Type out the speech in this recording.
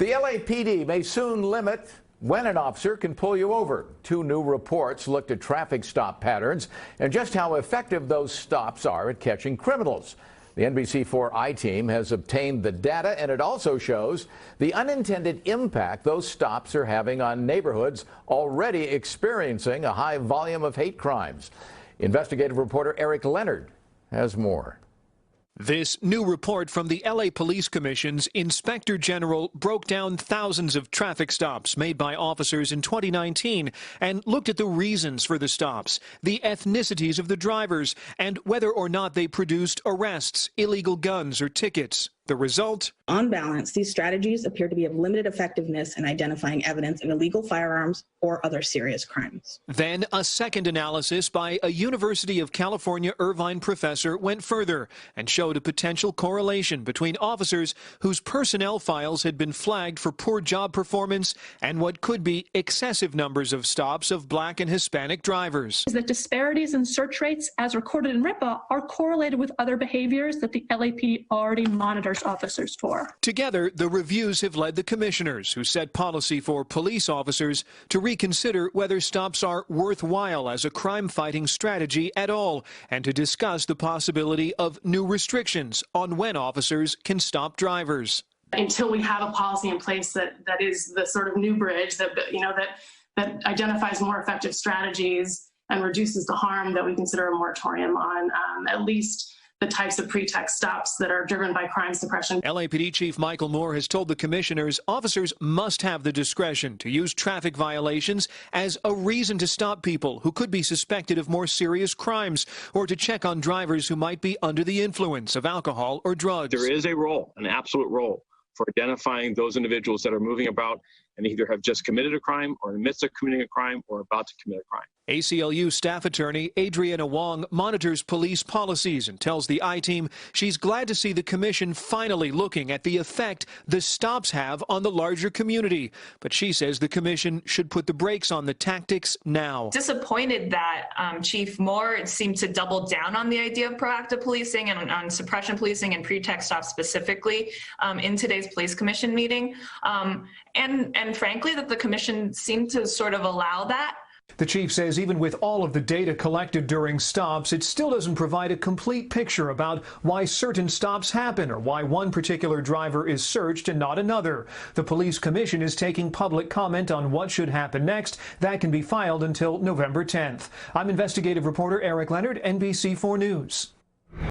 The LAPD may soon limit when an officer can pull you over. Two new reports looked at traffic stop patterns and just how effective those stops are at catching criminals. The NBC4 I-team has obtained the data, and it also shows the unintended impact those stops are having on neighborhoods already experiencing a high volume of hate crimes. Investigative reporter Leonard has more. This new report from the LA Police Commission's Inspector General broke down thousands of traffic stops made by officers in 2019 and looked at the reasons for the stops, the ethnicities of the drivers, and whether or not they produced arrests, illegal guns, or tickets. The result? On balance, these strategies appear to be of limited effectiveness in identifying evidence of illegal firearms or other serious crimes. Then a second analysis by a University of California Irvine professor went further and showed a potential correlation between officers whose personnel files had been flagged for poor job performance and what could be excessive numbers of stops of Black and Hispanic drivers. Is that disparities in search rates as recorded in RIPA are correlated with other behaviors that the LAPD already monitors officers for. Together, the reviews have led the commissioners who set policy for police officers to reconsider whether stops are worthwhile as a crime-fighting strategy at all, and to discuss the possibility of new restrictions on when officers can stop drivers. Until we have a policy in place that is the sort of new bridge that identifies more effective strategies and reduces the harm, that we consider a moratorium on at least the types of pretext stops that are driven by crime suppression. LAPD Chief Michael Moore has told the commissioners officers must have the discretion to use traffic violations as a reason to stop people who could be suspected of more serious crimes, or to check on drivers who might be under the influence of alcohol or drugs. There is a role, an absolute role, for identifying those individuals that are moving about and either have just committed a crime or in the midst of committing a crime or about to commit a crime. ACLU staff attorney Adriana Wong monitors police policies and tells the I-team she's glad to see the commission finally looking at the effect the stops have on the larger community. But she says the commission should put the brakes on the tactics now. Disappointed that Chief Moore seemed to double down on the idea of proactive policing and on suppression policing and pretext stops specifically in today's police commission meeting. And frankly, that the commission seemed to sort of allow that. The chief says even with all of the data collected during stops, it still doesn't provide a complete picture about why certain stops happen or why one particular driver is searched and not another. The police commission is taking public comment on what should happen next. That can be filed until November 10th. I'm investigative reporter Leonard, NBC4 News.